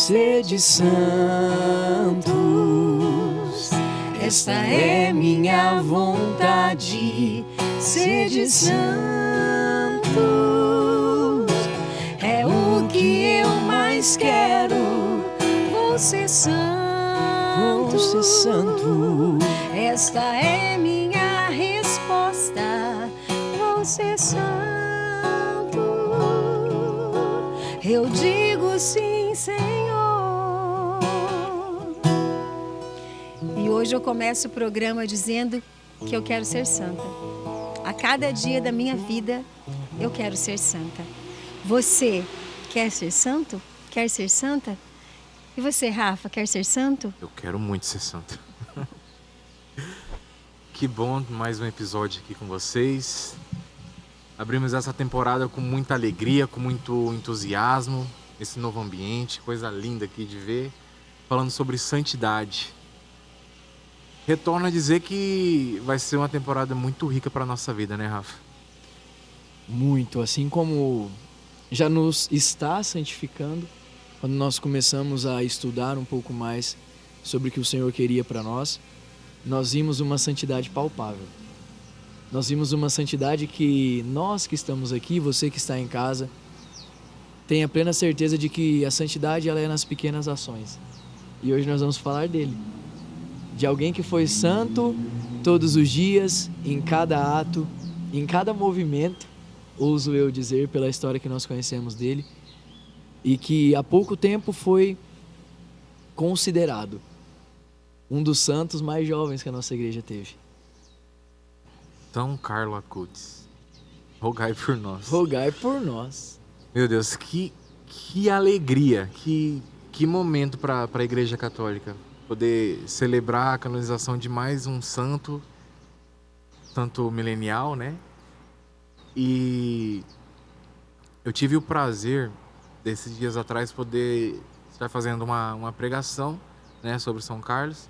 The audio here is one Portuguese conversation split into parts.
Sede santos, esta é minha vontade. Sede santos, é o que eu mais quero. Vou ser santo, Vou ser santo. esta é minha resposta. Vou ser santo. Eu digo sim, Senhor. E hoje eu começo o programa dizendo que eu quero ser santa. A cada dia da minha vida eu quero ser santa. Você quer ser santo? Quer ser santa? E você, Rafa, quer ser santo? Eu quero muito ser santo. Que bom, mais um episódio aqui com vocês. Abrimos essa temporada com muita alegria, com muito entusiasmo. Esse novo ambiente, coisa linda aqui de ver. Falando sobre santidade. Retorno a dizer que vai ser uma temporada muito rica para a nossa vida, né, Rafa? Muito, assim como já nos está santificando, quando nós começamos a estudar um pouco mais sobre o que o Senhor queria para nós, nós vimos uma santidade palpável. Nós vimos uma santidade que nós que estamos aqui, você que está em casa, tenha plena certeza de que a santidade ela é nas pequenas ações. E hoje nós vamos falar dele. De alguém que foi santo todos os dias, em cada ato, em cada movimento, ouso eu dizer pela história que nós conhecemos dele, e que há pouco tempo foi considerado um dos santos mais jovens que a nossa igreja teve. São Carlo Acutis, rogai por nós. Rogai por nós. Meu Deus, que alegria, que momento para a Igreja Católica. Poder celebrar a canonização de mais um santo milenial, né? E eu tive o prazer, desses dias atrás, poder estar fazendo uma pregação, né, sobre São Carlos.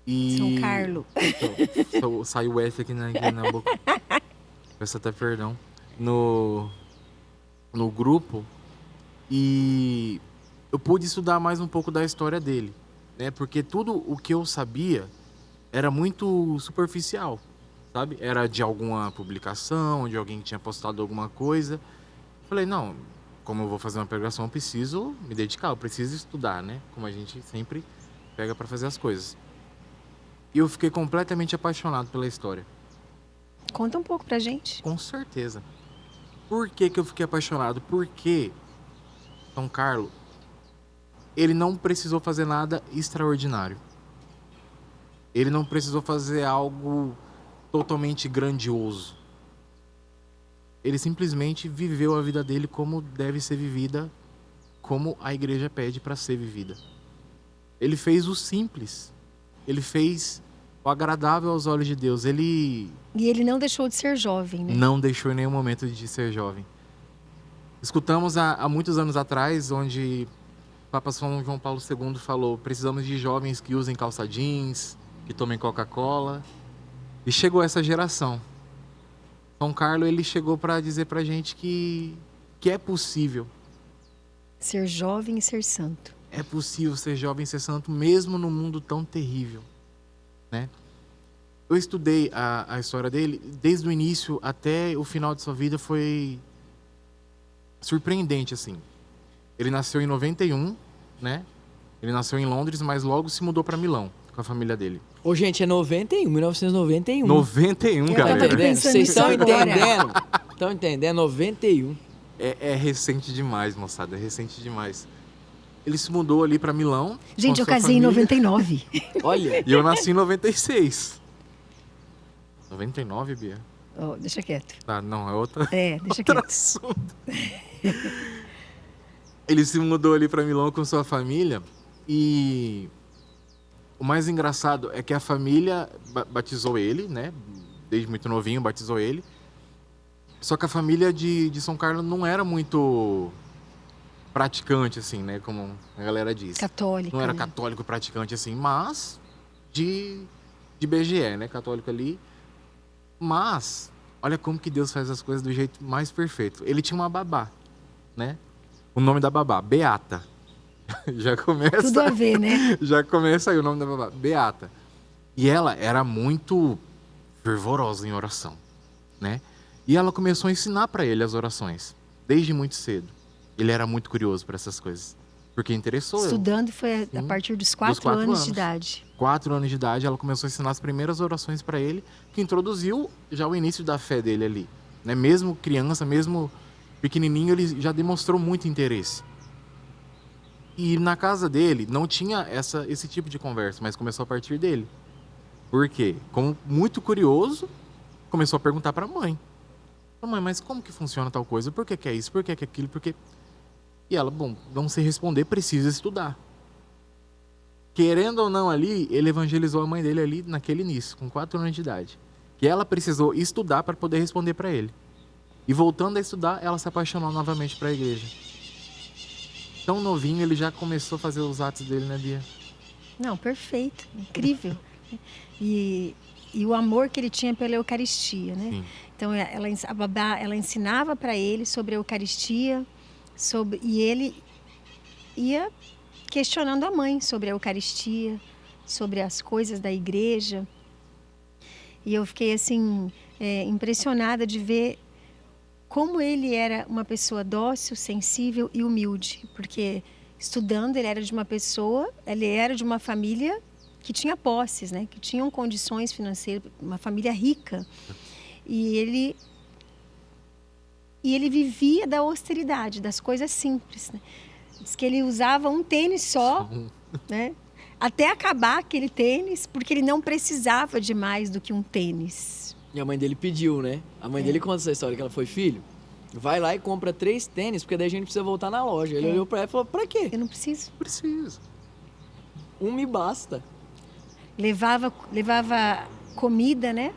E... São Carlo. Então, saiu o F aqui na boca. Peço até perdão. No grupo. E eu pude estudar mais um pouco da história dele, né? Porque tudo o que eu sabia era muito superficial, sabe? Era de alguma publicação, de alguém que tinha postado alguma coisa. Falei, não, como eu vou fazer uma pregação, eu preciso me dedicar, eu preciso estudar, né? Como a gente sempre pega para fazer as coisas. E eu fiquei completamente apaixonado pela história. Conta um pouco pra gente. Com certeza. Por que eu fiquei apaixonado? Porque São Carlos, ele não precisou fazer nada extraordinário. Ele não precisou fazer algo totalmente grandioso. Ele simplesmente viveu a vida dele como deve ser vivida, como a igreja pede para ser vivida. Ele fez o simples. Ele fez o agradável aos olhos de Deus. E ele não deixou de ser jovem, né? Não deixou em nenhum momento de ser jovem. Escutamos há muitos anos atrás, onde o Papa São João Paulo II falou: precisamos de jovens que usem calça jeans, que tomem Coca-Cola. E chegou essa geração. São Carlos, ele chegou para dizer para a gente que é possível. Ser jovem e ser santo. É possível ser jovem e ser santo, mesmo num mundo tão terrível, né? Eu estudei a história dele, desde o início até o final de sua vida foi surpreendente, assim. Ele nasceu em 91, né? Ele nasceu em Londres, mas logo se mudou para Milão com a família dele. Ô, gente, é 1991. 91, Eu galera. tava pensando Vocês nisso estão agora. entendendo? Estão entendendo? 91. É recente demais, moçada, é recente demais. Ele se mudou ali para Milão. Gente, com a eu sua casei em família. 99. Olha, E eu nasci em 96. 99, Bia? Oh, deixa quieto. Tá, não, é outra. Deixa Outro quieto. assunto. Ele se mudou ali para Milão com sua família e o mais engraçado é que a família batizou ele, né? Desde muito novinho batizou ele. Só que a família de São Carlos não era muito praticante, assim, né? Como a galera diz. Católica. Não era né? católico praticante, assim, mas de BGE, né? Católico ali. Mas, olha como que Deus faz as coisas do jeito mais perfeito. Ele tinha uma babá, né? O nome da babá, Beata. Já começa. Tudo a ver, né? Já começa aí o nome da babá, Beata. E ela era muito fervorosa em oração, né? E ela começou a ensinar para ele as orações, desde muito cedo. Ele era muito curioso para essas coisas, porque interessou ele. Estudando foi a partir dos 4 anos de idade. 4 anos de idade, ela começou a ensinar as primeiras orações para ele, que introduziu já o início da fé dele ali, né? Mesmo criança, mesmo pequenininho, ele já demonstrou muito interesse. E na casa dele não tinha esse tipo de conversa, mas começou a partir dele. Por quê? Como muito curioso, começou a perguntar para a mãe. Mãe, mas como que funciona tal coisa? Por que que é isso? Por que que é aquilo? Por quê? E ela, bom, não sei responder, precisa estudar. Querendo ou não ali, ele evangelizou a mãe dele ali naquele início, com 4 anos de idade. Que ela precisou estudar para poder responder para ele. E voltando a estudar, ela se apaixonou novamente para a igreja. Tão novinho, ele já começou a fazer os atos dele, né, Bia? Não, perfeito, incrível. E o amor que ele tinha pela Eucaristia, né? Sim. Então, a babá, ela ensinava para ele sobre a Eucaristia, e ele ia questionando a mãe sobre a Eucaristia, sobre as coisas da igreja. E eu fiquei, assim, impressionada de ver como ele era uma pessoa dócil, sensível e humilde. Porque, estudando, ele era de uma família que tinha posses, né? Que tinham condições financeiras, uma família rica. E ele vivia da austeridade, das coisas simples, né? Diz que ele usava um tênis só, né? Até acabar aquele tênis, porque ele não precisava de mais do que um tênis. E a mãe dele pediu, né? A mãe dele conta essa história, que ela foi, filho, vai lá e compra 3 tênis, porque daí a gente precisa voltar na loja. Ele olhou pra ela e falou, pra quê? Eu não preciso. Preciso. Um me basta. Levava comida, né?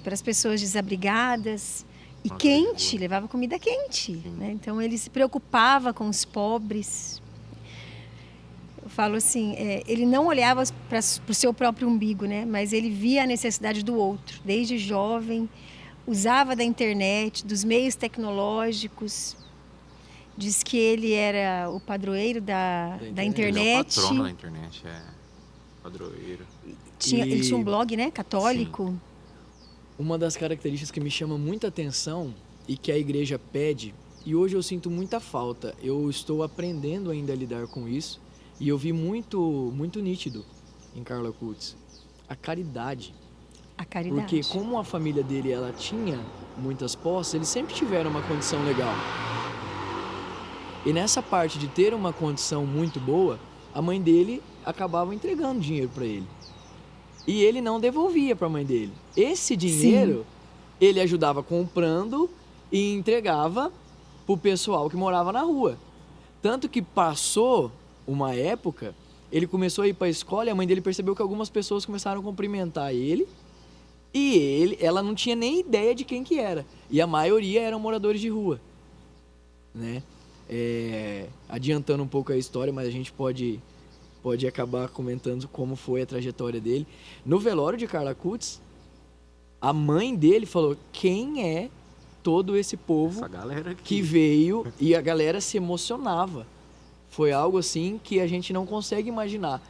Para as pessoas desabrigadas. E quente, levava comida quente, né? Então ele se preocupava com os pobres. Eu falo assim, ele não olhava para o seu próprio umbigo, né? Mas ele via a necessidade do outro, desde jovem, usava da internet, dos meios tecnológicos. Diz que ele era o padroeiro da internet. Ele é o patrono da internet, padroeiro. Ele tinha um blog, né? Católico. Sim. Uma das características que me chama muita atenção e que a igreja pede, e hoje eu sinto muita falta, eu estou aprendendo ainda a lidar com isso, e eu vi muito nítido em Carla Acutis, a caridade. A caridade. Porque como a família dele ela tinha muitas posses, eles sempre tiveram uma condição legal. E nessa parte de ter uma condição muito boa, a mãe dele acabava entregando dinheiro para ele. E ele não devolvia para a mãe dele. Esse dinheiro, ele ajudava comprando e entregava para o pessoal que morava na rua. Tanto que passou uma época, ele começou a ir para a escola e a mãe dele percebeu que algumas pessoas começaram a cumprimentar ele. E ela não tinha nem ideia de quem que era. E a maioria eram moradores de rua, né? Adiantando um pouco a história, mas a gente pode acabar comentando como foi a trajetória dele. No velório de Carla Acutis, a mãe dele falou, quem é todo esse povo que veio? E a galera se emocionava. Foi algo assim que a gente não consegue imaginar.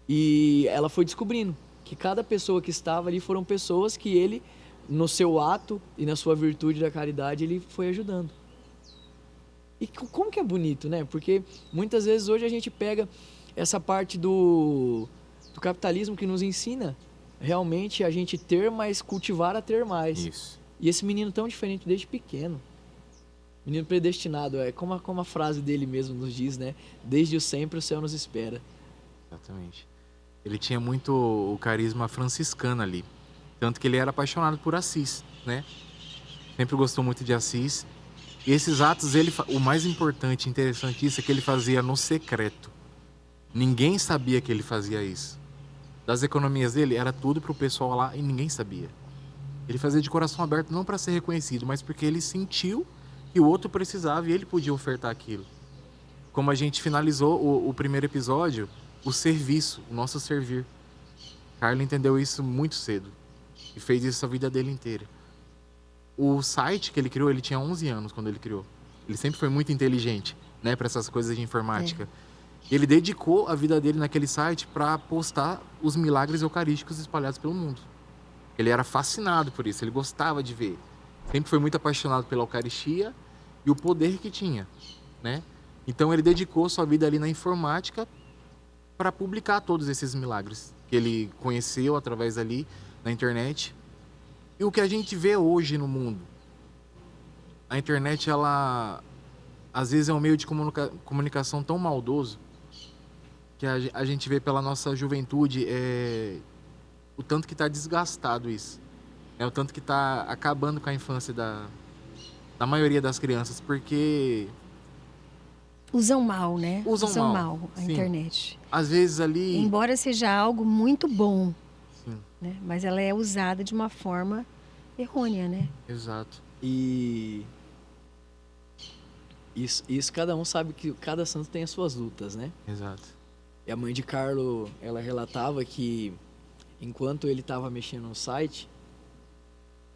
E ela foi descobrindo que cada pessoa que estava ali foram pessoas que ele, no seu ato e na sua virtude da caridade, ele foi ajudando. E como que é bonito, né? Porque muitas vezes hoje a gente pega essa parte do capitalismo que nos ensina realmente a gente ter mais, cultivar a ter mais. Isso. E esse menino tão diferente desde pequeno. Menino predestinado, como a frase dele mesmo nos diz, né? Desde o sempre o céu nos espera. Exatamente. Ele tinha muito o carisma franciscano ali. Tanto que ele era apaixonado por Assis, né? Sempre gostou muito de Assis. E esses atos, o mais importante e interessante disso é que ele fazia no secreto. Ninguém sabia que ele fazia isso. Das economias dele, era tudo pro pessoal lá e ninguém sabia. Ele fazia de coração aberto não para ser reconhecido, mas porque ele sentiu que o outro precisava e ele podia ofertar aquilo. Como a gente finalizou o primeiro episódio, o serviço, o nosso servir. Carla entendeu isso muito cedo e fez isso a vida dele inteira. O site que ele criou, ele tinha 11 anos quando ele criou. Ele sempre foi muito inteligente. né, para essas coisas de informática. Ele dedicou a vida dele naquele site para postar os milagres eucarísticos espalhados pelo mundo. Ele era fascinado por isso, ele gostava de ver. Sempre foi muito apaixonado pela Eucaristia e o poder que tinha, né? Então ele dedicou sua vida ali na informática para publicar todos esses milagres que ele conheceu através ali na internet. E o que a gente vê hoje no mundo, a internet, ela às vezes é um meio de comunicação tão maldoso que a gente vê pela nossa juventude o tanto que está desgastado isso. O tanto que está acabando com a infância da maioria das crianças, porque... Usam mal, né? Usam mal a sim. internet. Às vezes ali... Embora seja algo muito bom, sim. né? Mas ela é usada de uma forma errônea, né? Exato. E isso cada um sabe que cada santo tem as suas lutas, né? Exato. E a mãe de Carlo, ela relatava que enquanto ele estava mexendo no site,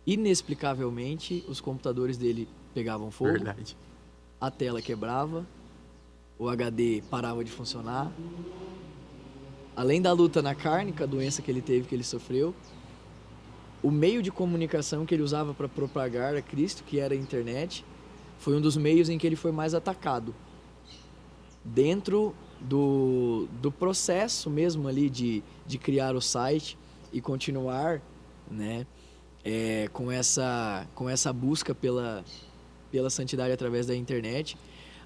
inexplicavelmente os computadores dele pegavam fogo. Verdade. A tela quebrava, o HD parava de funcionar. Além da luta na carne, com a doença que ele teve, que ele sofreu, o meio de comunicação que ele usava para propagar a Cristo, que era a internet, foi um dos meios em que ele foi mais atacado. Dentro do processo mesmo ali de criar o site e continuar, né, com essa busca pela santidade através da internet,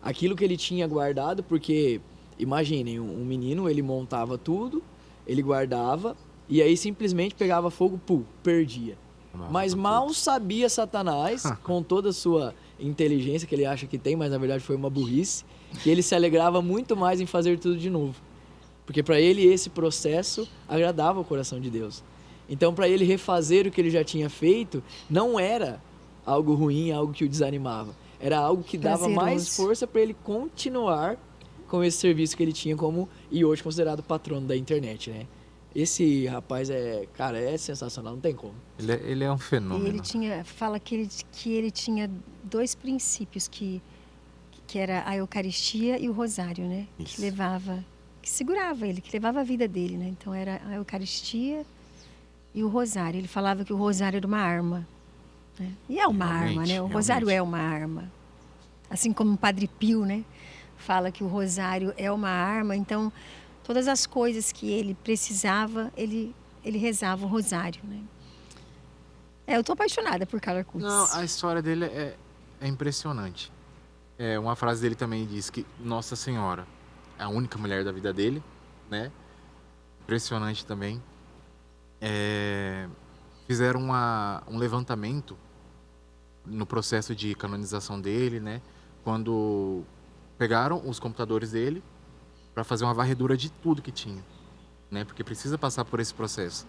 aquilo que ele tinha guardado, porque imaginem, um menino, ele montava tudo, ele guardava e aí simplesmente pegava fogo, perdia. Mas mal sabia Satanás, com toda a sua inteligência que ele acha que tem, mas na verdade foi uma burrice, que ele se alegrava muito mais em fazer tudo de novo. Porque para ele esse processo agradava o coração de Deus. Então para ele refazer o que ele já tinha feito não era algo ruim, algo que o desanimava. Era algo que dava mais força para ele continuar com esse serviço que ele tinha e hoje considerado patrono da internet, né? Esse rapaz é sensacional, não tem como. Ele é um fenômeno. E ele fala que ele tinha dois princípios, que era a Eucaristia e o Rosário, né? Isso. Que segurava ele, que levava a vida dele, né? Então era a Eucaristia e o Rosário. Ele falava que o Rosário era uma arma, né? E é uma arma, né? O Rosário é uma arma. Assim como o Padre Pio, né? Fala que o Rosário é uma arma, então todas as coisas que ele precisava, ele rezava o Rosário, né? Eu tô apaixonada por Carlo Acutis. Não, a história dele é impressionante. Uma frase dele também diz que Nossa Senhora é a única mulher da vida dele, né? Impressionante também. Fizeram um levantamento no processo de canonização dele, né? Quando pegaram os computadores dele para fazer uma varredura de tudo que tinha, né? Porque precisa passar por esse processo.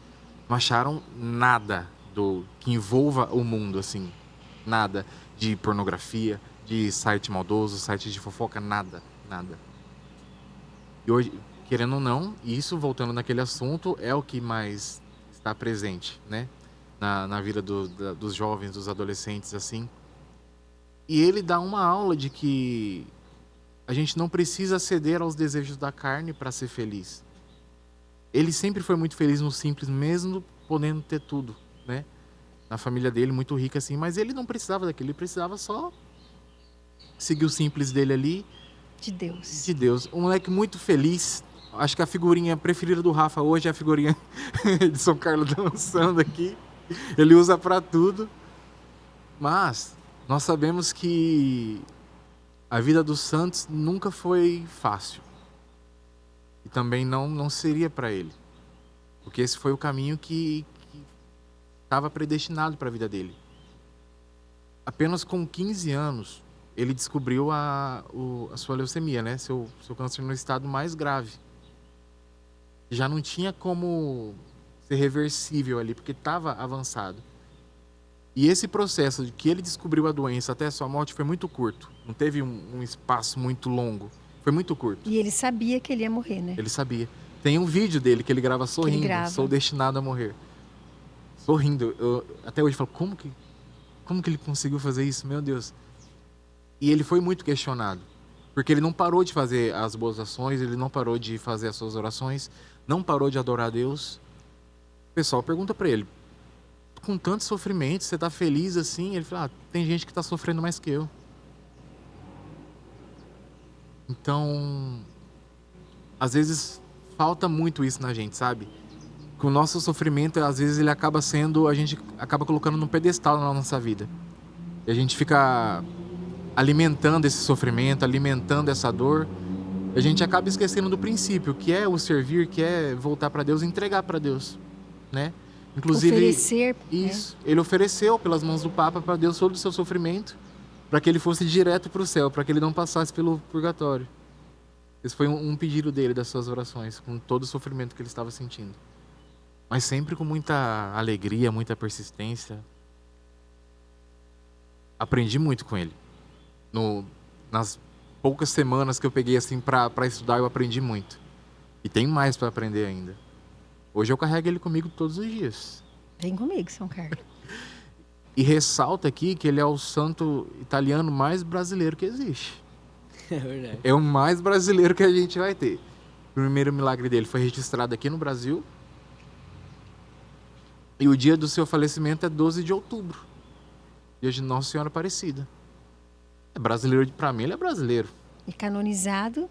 Não acharam nada que envolva o mundo, assim, nada de pornografia, de site maldoso, site de fofoca, nada. E hoje, querendo ou não, isso, voltando naquele assunto, é o que mais está presente, né? Na vida dos jovens, dos adolescentes, assim. E ele dá uma aula de que a gente não precisa ceder aos desejos da carne para ser feliz. Ele sempre foi muito feliz no simples, mesmo podendo ter tudo, né? Na família dele, muito rica, assim. Mas ele não precisava daquilo, ele precisava só seguir o simples dele ali. De Deus. De Deus. Um moleque muito feliz. Acho que a figurinha preferida do Rafa hoje é a figurinha de São Carlos dançando aqui. Ele usa para tudo. Mas nós sabemos que a vida dos santos nunca foi fácil. E também não seria para ele. Porque esse foi o caminho que estava predestinado para a vida dele. Apenas com 15 anos, ele descobriu a sua leucemia, né? Seu câncer no estado mais grave. Já não tinha como ser reversível ali, porque estava avançado. E esse processo de que ele descobriu a doença até a sua morte foi muito curto. Não teve um espaço muito longo. Foi muito curto. E ele sabia que ele ia morrer, né? Ele sabia. Tem um vídeo dele que ele grava sorrindo. Sou destinado a morrer. Sorrindo. Eu até hoje falo, como que ele conseguiu fazer isso? Meu Deus. E ele foi muito questionado. Porque ele não parou de fazer as boas ações, ele não parou de fazer as suas orações, não parou de adorar a Deus. O pessoal pergunta para ele, com tanto sofrimento, você está feliz assim? Ele fala, tem gente que está sofrendo mais que eu. Então, às vezes falta muito isso na gente, sabe? Que o nosso sofrimento, às vezes, ele acaba sendo, a gente acaba colocando num pedestal na nossa vida. E a gente fica alimentando esse sofrimento, alimentando essa dor. E a gente acaba esquecendo do princípio, que é o servir, que é voltar para Deus e entregar para Deus, né? Inclusive, oferecer. Isso. Ele ofereceu pelas mãos do Papa para Deus todo o seu sofrimento, para que ele fosse direto para o céu, para que ele não passasse pelo purgatório. Esse foi um pedido dele, das suas orações, com todo o sofrimento que ele estava sentindo. Mas sempre com muita alegria, muita persistência. Aprendi muito com ele. Nas poucas semanas que eu peguei assim para estudar, eu aprendi muito. E tem mais para aprender ainda. Hoje eu carrego ele comigo todos os dias. Vem comigo, São Carlos. E ressalta aqui que ele é o santo italiano mais brasileiro que existe. É verdade. É o mais brasileiro que a gente vai ter. O primeiro milagre dele foi registrado aqui no Brasil. E o dia do seu falecimento é 12 de outubro. Dia de Nossa Senhora Aparecida. É brasileiro, para mim ele é brasileiro. E canonizado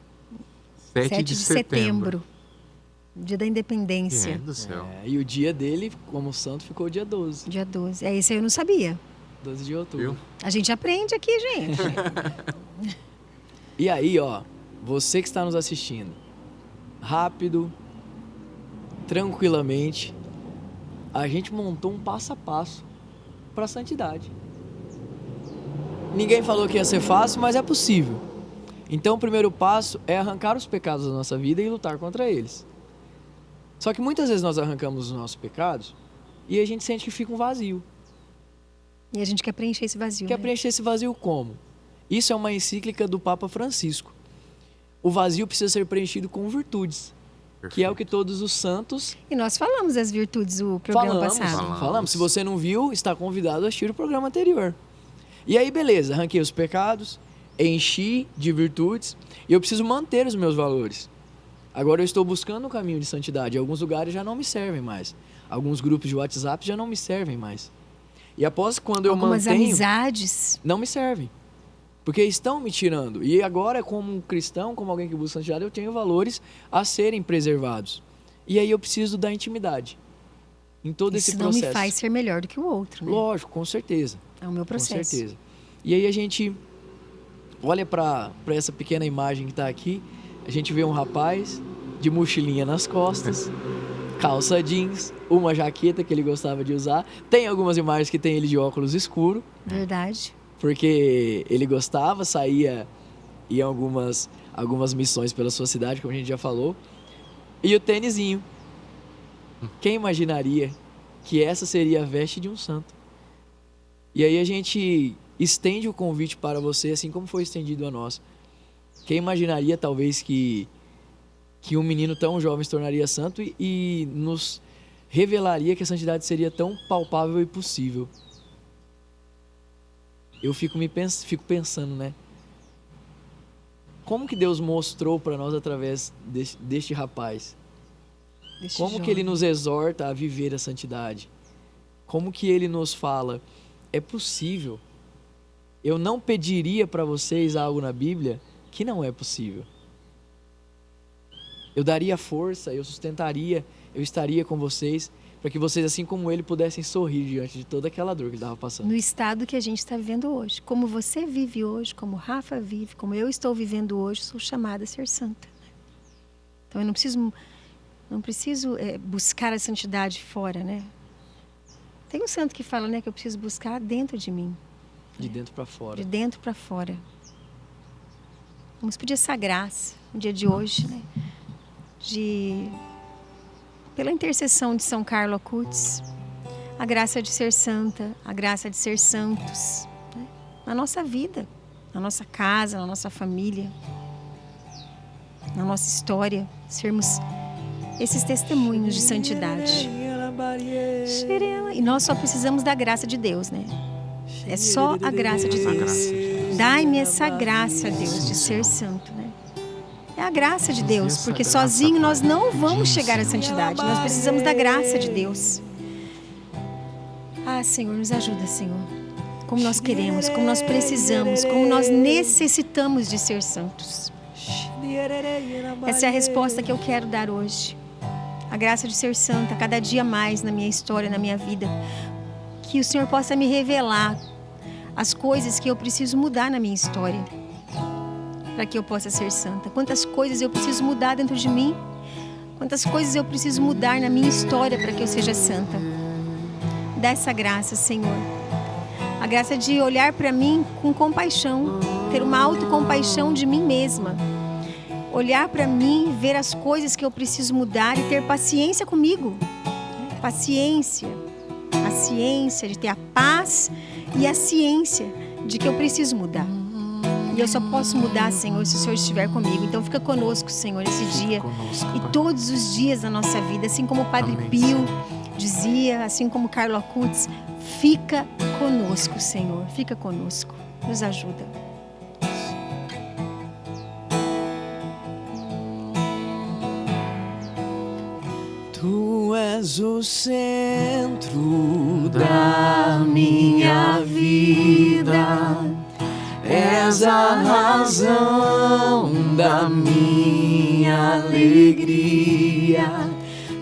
7 de setembro. Dia da Independência. Do céu. E o dia dele, como santo, ficou dia 12. Dia 12. É isso aí, eu não sabia. 12 de outubro. Viu? A gente aprende aqui, gente. E aí, ó, você que está nos assistindo, rápido, tranquilamente, a gente montou um passo a passo para a santidade. Ninguém falou que ia ser fácil, mas é possível. Então, o primeiro passo é arrancar os pecados da nossa vida e lutar contra eles. Só que muitas vezes nós arrancamos os nossos pecados e a gente sente que fica um vazio. E a gente quer preencher esse vazio. Quer né? preencher esse vazio como? Isso é uma encíclica do Papa Francisco. O vazio precisa ser preenchido com virtudes, que é o que todos os santos E nós falamos das virtudes do programa passado. Falamos. Se você não viu, está convidado a assistir o programa anterior. E aí, beleza, arranquei os pecados, enchi de virtudes e eu preciso manter os meus valores. Agora eu estou buscando um caminho de santidade. Alguns lugares já não me servem mais. Alguns grupos de WhatsApp já não me servem mais. E após quando eu Algumas mantenho... amizades. Não me servem. Porque estão me tirando. E agora, como um cristão, como alguém que busca santidade, eu tenho valores a serem preservados. E aí eu preciso da intimidade. Em todo esse processo. Isso não me faz ser melhor do que o outro, né? Lógico, com certeza. É o meu processo. Com certeza. E aí a gente olha para essa pequena imagem que está aqui. A gente vê um rapaz de mochilinha nas costas, calça jeans, uma jaqueta que ele gostava de usar. Tem algumas imagens que tem ele de óculos escuro. Verdade. Porque ele gostava, saía em algumas missões pela sua cidade, como a gente já falou. E o tênisinho. Quem imaginaria que essa seria a veste de um santo? E aí a gente estende o convite para você, assim como foi estendido a nós. Quem imaginaria, talvez, que um menino tão jovem se tornaria santo e nos revelaria que a santidade seria tão palpável e possível? Eu fico pensando, né? Como que Deus mostrou para nós através deste rapaz? Como que ele nos exorta a viver a santidade? Como que ele nos fala, é possível. Eu não pediria para vocês algo na Bíblia que não é possível. Eu daria força, eu sustentaria, eu estaria com vocês, para que vocês, assim como ele, pudessem sorrir diante de toda aquela dor que ele estava passando. No estado que a gente está vivendo hoje. Como você vive hoje, como o Rafa vive, como eu estou vivendo hoje, sou chamada a ser santa. Então eu não preciso buscar a santidade fora, né? Tem um santo que fala, né, que eu preciso buscar dentro de mim. De dentro para fora. De dentro para fora. Vamos pedir essa graça no dia de hoje, né? Pela intercessão de São Carlo Acutis, a graça de ser santa, a graça de ser santos, né? Na nossa vida, na nossa casa, na nossa família, na nossa história, sermos esses testemunhos de santidade. E nós só precisamos da graça de Deus, né? É só a graça de Deus. Dai-me essa graça, Deus, de ser santo, né? É a graça de Deus, porque sozinho nós não vamos chegar à santidade. Nós precisamos da graça de Deus. Ah, Senhor, nos ajuda, Senhor. Como nós queremos, como nós precisamos, como nós necessitamos de ser santos. Essa é a resposta que eu quero dar hoje. A graça de ser santa, cada dia mais na minha história, na minha vida. Que o Senhor possa me revelar as coisas que eu preciso mudar na minha história, para que eu possa ser santa. Quantas coisas eu preciso mudar dentro de mim, quantas coisas eu preciso mudar na minha história para que eu seja santa. Dá essa graça, Senhor. A graça de olhar para mim com compaixão, ter uma autocompaixão de mim mesma. Olhar para mim, ver as coisas que eu preciso mudar e ter paciência comigo. Paciência. A ciência de ter a paz e a ciência de que eu preciso mudar. E eu só posso mudar, Senhor, se o Senhor estiver comigo. Então fica conosco, Senhor, esse dia e todos os dias da nossa vida. Assim como o Padre Pio dizia, assim como Carlo Acutis, fica conosco, Senhor. Fica conosco. Nos ajuda. Tu és o centro da minha vida, és a razão da minha alegria.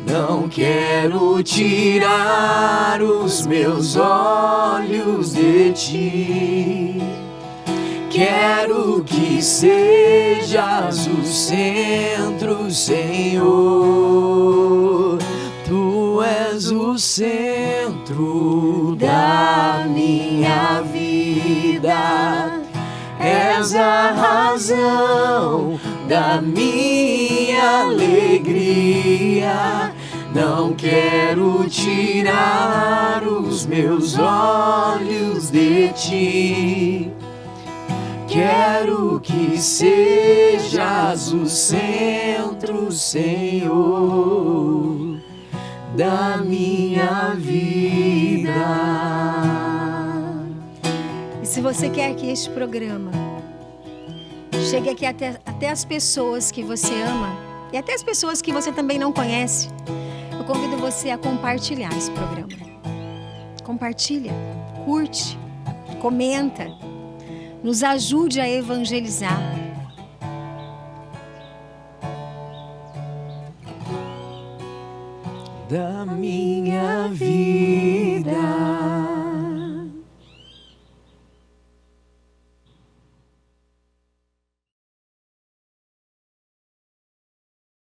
Não quero tirar os meus olhos de ti. Quero que sejas o centro, Senhor. Tu és o centro da minha vida. És a razão da minha alegria. Não quero tirar os meus olhos de ti. Quero que sejas o centro, Senhor, da minha vida. E se você quer que este programa chegue aqui até as pessoas que você ama e até as pessoas que você também não conhece, eu convido você a compartilhar esse programa. Compartilha, curte, comenta. Nos ajude a evangelizar. Da minha vida.